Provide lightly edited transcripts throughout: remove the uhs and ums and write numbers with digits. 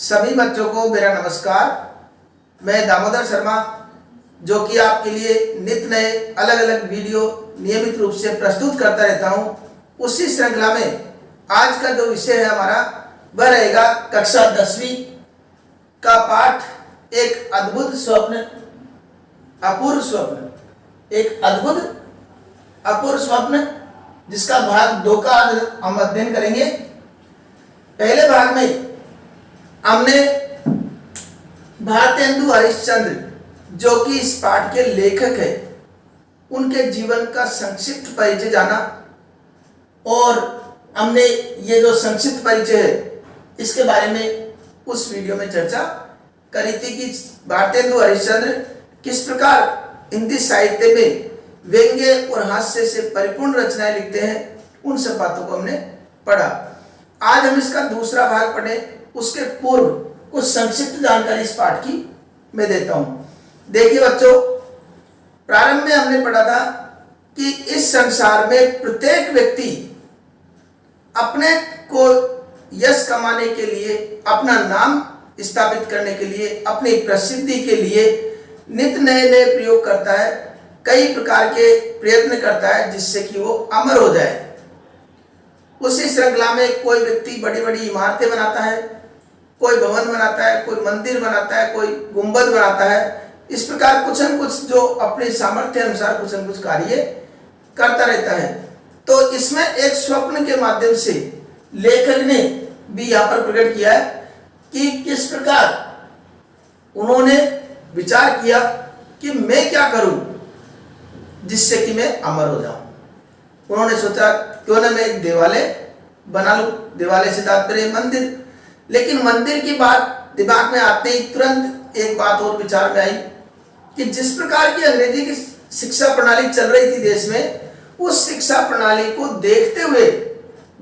सभी बच्चों को मेरा नमस्कार। मैं दामोदर शर्मा, जो कि आपके लिए नित्य नए अलग अलग वीडियो नियमित रूप से प्रस्तुत करता रहता हूं। उसी श्रृंखला में आज का जो विषय है हमारा वह रहेगा कक्षा 10वीं का पाठ एक अद्भुत स्वप्न, अपूर्व स्वप्न। एक अद्भुत अपूर्व स्वप्न जिसका भाग 2 का हम अध्ययन करेंगे। पहले भाग में हमने भारतेंदु हरिश्चंद्र, जो कि इस पाठ के लेखक है, उनके जीवन का संक्षिप्त परिचय जाना और हमने ये जो संक्षिप्त परिचय है इसके बारे में उस वीडियो में चर्चा करी थी कि भारतेंदु हरिश्चंद्र किस प्रकार हिंदी साहित्य में व्यंग्य और हास्य से परिपूर्ण रचनाएं लिखते हैं। उन सब बातों को हमने पढ़ा। आज हम इसका दूसरा भाग पढ़े, उसके पूर्व कुछ संक्षिप्त जानकारी इस पाठ की मैं देता हूं। देखिए बच्चों, प्रारंभ में हमने पढ़ा था कि इस संसार में प्रत्येक व्यक्ति अपने को यश कमाने के लिए, अपना नाम स्थापित करने के लिए, अपनी प्रसिद्धि के लिए नित्य नए नए प्रयोग करता है, कई प्रकार के प्रयत्न करता है जिससे कि वो अमर हो जाए। उसी श्रृंखला में कोई व्यक्ति बड़ी बड़ी इमारतें बनाता है, कोई भवन बनाता है, कोई मंदिर बनाता है, कोई गुंबद बनाता है। इस प्रकार कुछ न कुछ जो अपने सामर्थ्य अनुसार कुछ न कुछ कार्य करता रहता है। तो इसमें एक स्वप्न के माध्यम से लेखक ने भी यहाँ पर प्रकट किया है कि किस प्रकार उन्होंने विचार किया कि मैं क्या करूं जिससे कि मैं अमर हो जाऊं। उन्होंने सोचा क्यों ना मैं एक देवालय बना लूं। देवालय से तात्पर्य मंदिर। लेकिन मंदिर की बात दिमाग में आते ही तुरंत एक बात और विचार में आई कि जिस प्रकार की अंग्रेजी की शिक्षा प्रणाली चल रही थी देश में, उस शिक्षा प्रणाली को देखते हुए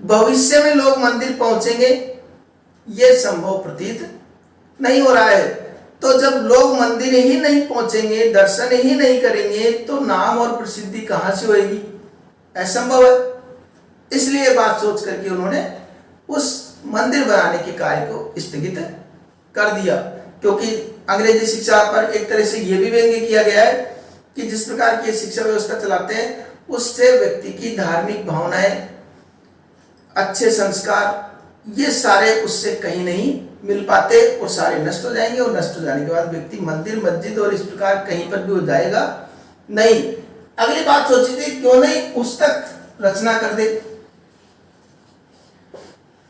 भविष्य में लोग मंदिर पहुंचेंगे ये संभव प्रतीत नहीं हो रहा है। तो जब लोग मंदिर ही नहीं पहुंचेंगे, दर्शन ही नहीं करेंगे, तो नाम और प्रसिद्धि कहां से होगी? असंभव है। इसलिए बात सोच करके उन्होंने उस मंदिर बनाने के कार्य को स्थगित कर दिया, क्योंकि अंग्रेजी शिक्षा पर एक तरह से यह भी व्यंग्य किया गया है कि जिस प्रकार की शिक्षा व्यवस्था चलाते हैं उससे व्यक्ति की धार्मिक भावनाएं, अच्छे संस्कार, ये सारे उससे कहीं नहीं मिल पाते और सारे नष्ट हो जाएंगे। और नष्ट हो जाने के बाद व्यक्ति मंदिर, मस्जिद और इस प्रकार कहीं पर भी हो जाएगा नहीं। अगली बात सोची थी क्यों नहीं पुस्तक रचना कर दे।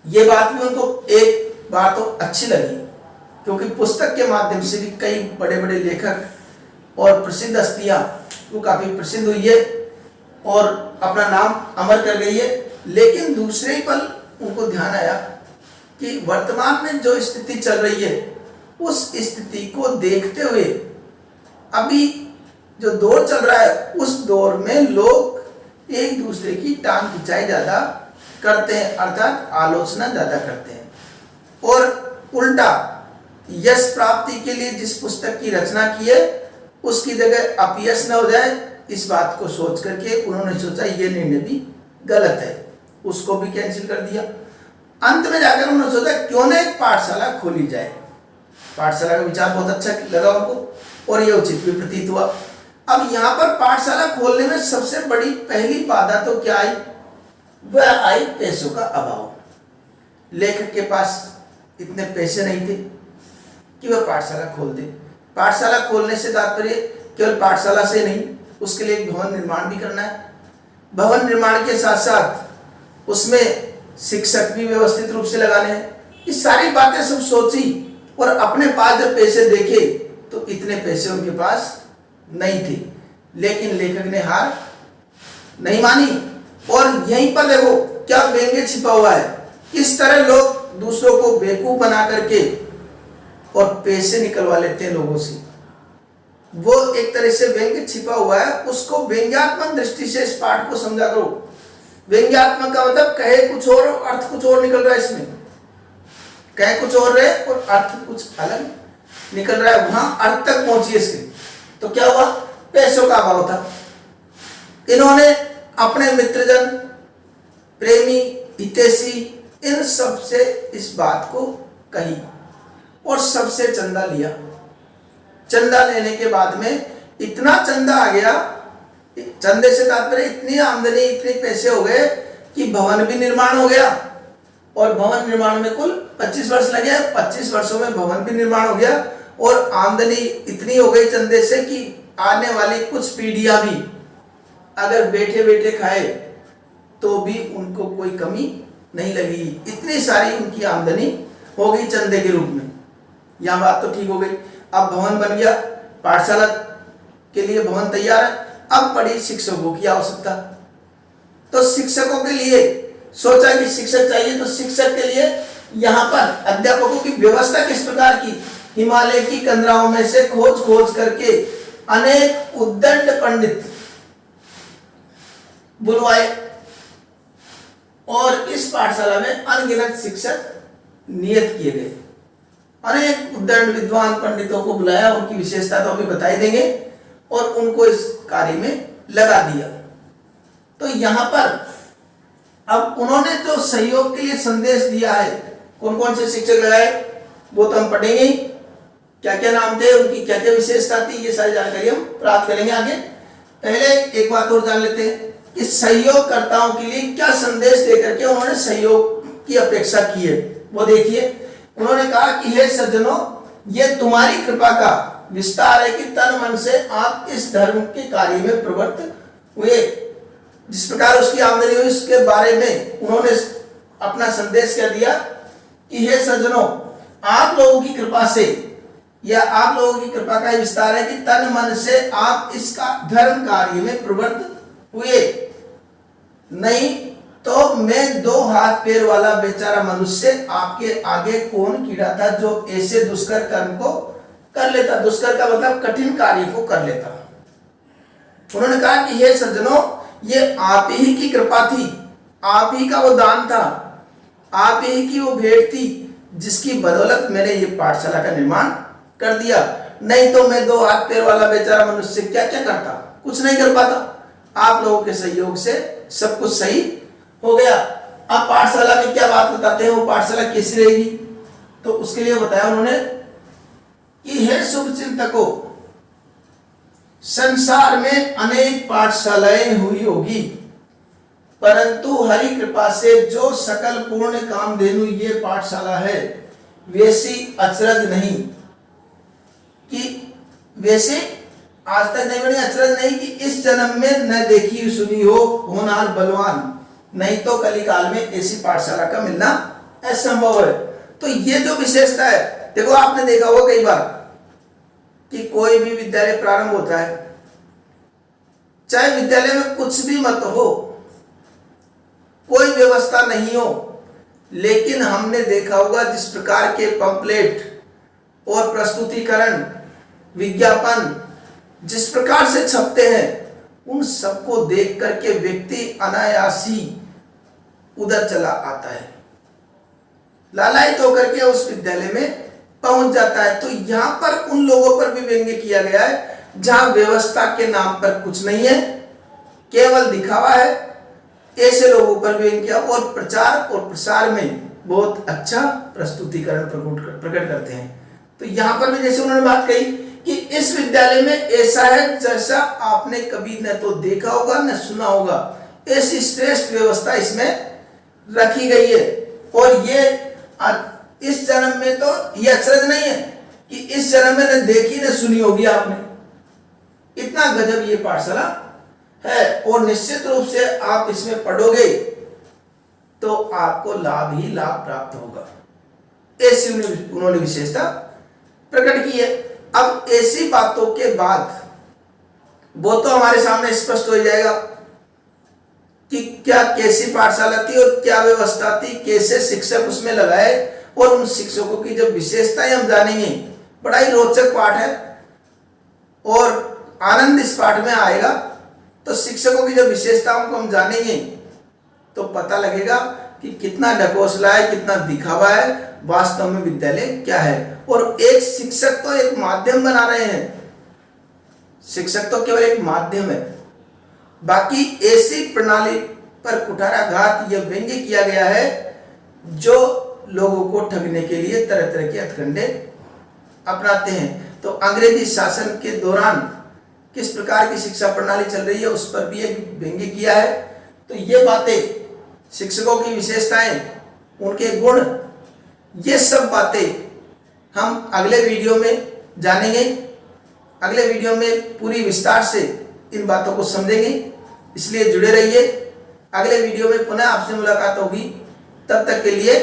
ये बात भी उनको एक बार तो अच्छी लगी, क्योंकि पुस्तक के माध्यम से भी कई बड़े बड़े लेखक और प्रसिद्ध हस्तियां वो काफी प्रसिद्ध हुई है और अपना नाम अमर कर गई है। लेकिन दूसरे ही पल उनको ध्यान आया कि वर्तमान में जो स्थिति चल रही है उस स्थिति को देखते हुए अभी जो दौर चल रहा है उस दौर में लोग एक दूसरे की टांग खिंचाई ज्यादा करते हैं, अर्थात आलोचना ज्यादा करते हैं। और उल्टा यश प्राप्ति के लिए जिस पुस्तक की रचना की है उसकी जगह अपयश न हो जाए, इस बात को सोच करके उन्होंने सोचा ये निर्णय भी गलत है, उसको भी कैंसिल कर दिया। अंत में जाकर उन्होंने सोचा क्यों ना एक पाठशाला खोली जाए। पाठशाला का विचार बहुत अच्छा लगा उनको और ये उचित भी प्रतीत हुआ। अब यहाँ पर पाठशाला खोलने में सबसे बड़ी पहली बाधा तो क्या आई? वह आई पैसों का अभाव। लेखक के पास इतने पैसे नहीं थे कि वह पाठशाला खोल दे। पाठशाला खोलने से तात्पर्य केवल पाठशाला से नहीं, उसके लिए एक भवन निर्माण भी करना है। भवन निर्माण के साथ साथ उसमें शिक्षक भी व्यवस्थित रूप से लगाने हैं। ये सारी बातें सब सोची और अपने पास जब पैसे देखे तो इतने पैसे उनके पास नहीं थे। लेकिन लेखक ने हार नहीं मानी और यहीं पर देखो क्या व्यंग्य छिपा हुआ है। किस तरह लोग दूसरों को बेवकूफ बना करके और पैसे निकलवा लेते हैं लोगों से। वो एक तरह से व्यंग्य छिपा हुआ है, उसको व्यंग्यात्मक दृष्टि से इस पाठ को समझा करो। व्यंग्यात्मक का मतलब कहे कुछ और अर्थ कुछ और निकल रहा है। इसमें कहे कुछ और रहे और अर्थ कुछ अलग निकल रहा है, वहां अर्थ तक पहुंची इसके। तो क्या हुआ? पैसों का अभाव था। इन्होंने अपने मित्रजन, प्रेमी, हितैषी, इन सब से इस बात को कही और सबसे चंदा लिया। चंदा लेने के बाद में इतना चंदा आ गया, चंदे से तात्पर्य इतनी आमदनी, इतने पैसे हो गए कि भवन भी निर्माण हो गया। और भवन निर्माण में कुल 25 वर्ष लगे, 25 वर्षों में भवन भी निर्माण हो गया और आमदनी इतनी हो गई चंदे से कि आने वाली कुछ पीढ़ियां भी अगर बैठे बैठे खाए तो भी उनको कोई कमी नहीं लगी। इतनी सारी उनकी आमदनी हो गई चंदे के रूप में। यह बात तो ठीक हो गई। अब भवन बन गया, पाठशाला के लिए भवन तैयार है। अब पड़ी शिक्षकों की आवश्यकता। तो शिक्षकों के लिए सोचा कि शिक्षक चाहिए, तो शिक्षक के लिए यहाँ पर अध्यापकों की व्यवस्था किस प्रकार की, हिमालय की कंदराओं में से खोज करके अनेक उद्दंड पंडित बुलवाए और इस पाठशाला में अनगिनत शिक्षक नियत किए गए। अनेक उद्दंड विद्वान पंडितों को बुलाया, उनकी विशेषता तो अभी बताई देंगे, और उनको इस कार्य में लगा दिया। तो यहां पर अब उन्होंने जो सहयोग के लिए संदेश दिया है, कौन कौन से शिक्षक लगाए वो तो हम पढ़ेंगे। क्या क्या नाम थे, उनकी क्या क्या विशेषता थी, ये सारी जानकारी हम प्राप्त करेंगे आगे। पहले एक बात और जान लेते हैं कि सहयोगकर्ताओं के लिए क्या संदेश देकर के उन्होंने सहयोग की अपेक्षा की है, वो देखिए। उन्होंने कहा कि हे सज्जनों, ये तुम्हारी कृपा का विस्तार है कि तन मन से आप इस धर्म के कार्य में प्रवृत्त हुए। जिस प्रकार उसकी आमदनी हुई उसके बारे में उन्होंने अपना संदेश क्या दिया कि हे सज्जनों, आप लोगों की कृपा से, या आप लोगों की कृपा का विस्तार है कि तन मन से आप इसका धर्म कार्य में प्रवृत्त हुए। नहीं तो मैं 2 हाथ पैर वाला बेचारा मनुष्य आपके आगे कौन कीड़ा था जो ऐसे दुष्कर कर्म को कर लेता। दुष्कर का मतलब कठिन कार्य को कर लेता। उन्होंने कहा कि हे सज्जनों, ये आप ही की कृपा थी, आप ही का वो दान था, आप ही की वो भेंट थी, जिसकी बदौलत मैंने ये पाठशाला का निर्माण कर दिया। नहीं तो मैं 2 हाथ पैर वाला बेचारा मनुष्य क्या क्या करता, कुछ नहीं कर पाता। आप लोगों के सहयोग से सब कुछ सही हो गया। अब पाठशाला में क्या बात बताते हैं, वो पाठशाला कैसी रहेगी, तो उसके लिए बताया उन्होंने कि हे शुभ चिंतकों, संसार में अनेक पाठशालाएं हुई होगी, परंतु हरि कृपा से जो सकल पूर्ण कामधेनु ये पाठशाला है, वैसी अचरज नहीं कि वैसे आज तक नहीं बनी, अचरज नहीं कि इस जन्म में न देखी सुनी हो होनहार बलवान, नहीं तो कलिकाल में ऐसी पाठशाला का मिलना असंभव है। तो ये जो विशेषता है, देखो आपने देखा होगा कई बार कि कोई भी विद्यालय प्रारंभ होता है, चाहे विद्यालय में कुछ भी मत हो, कोई व्यवस्था नहीं हो, लेकिन हमने देखा होगा जिस प्रकार के पंपलेट और प्रस्तुतिकरण, विज्ञापन जिस प्रकार से छपते हैं, उन सबको देख करके व्यक्ति अनायासी उधर चला आता है, लालायित होकर के उस विद्यालय में पहुंच जाता है। तो यहां पर उन लोगों पर भी व्यंग्य किया गया है जहां व्यवस्था के नाम पर कुछ नहीं है, केवल दिखावा है, ऐसे लोगों पर भी व्यंग्य। और प्रचार और प्रसार में बहुत अच्छा प्रस्तुतिकरण प्रकट करते हैं। तो यहां पर भी जैसे उन्होंने बात कही कि इस विद्यालय में ऐसा है जैसा आपने कभी न तो देखा होगा न सुना होगा, ऐसी श्रेष्ठ व्यवस्था इसमें रखी गई है। और ये इस जन्म में तो ये अचरज नहीं है कि इस जन्म में न देखी न सुनी होगी आपने, इतना गजब ये पाठशाला है। और निश्चित रूप से आप इसमें पढ़ोगे तो आपको लाभ ही लाभ प्राप्त होगा, ऐसी उन्होंने विशेषता प्रकट की है। अब ऐसी बातों के बाद वो तो हमारे सामने स्पष्ट हो जाएगा कि क्या कैसी पाठशाला थी और क्या व्यवस्था थी, कैसे शिक्षक उसमें लगाए, और उन शिक्षकों की जब विशेषताएं हम जानेंगे। बड़ा ही रोचक पाठ है और आनंद इस पाठ में आएगा। तो शिक्षकों की जब विशेषताओं को हम जानेंगे तो पता लगेगा कि कितना ढकोसला है, कितना दिखावा है, वास्तव में विद्यालय क्या है। और एक शिक्षक तो एक माध्यम बना रहे हैं, शिक्षक तो केवल एक माध्यम है, बाकी ऐसी प्रणाली पर कुठाराघात यह व्यंग्य किया गया है जो लोगों को ठगने के लिए तरह तरह के हथकंडे अपनाते हैं। तो अंग्रेजी शासन के दौरान किस प्रकार की शिक्षा प्रणाली चल रही है उस पर भी एक व्यंग्य किया है। तो ये बातें, शिक्षकों की विशेषताएं, उनके गुण, ये सब बातें हम अगले वीडियो में जानेंगे। अगले वीडियो में पूरी विस्तार से इन बातों को समझेंगे, इसलिए जुड़े रहिए। अगले वीडियो में पुनः आपसे मुलाकात होगी, तब तक के लिए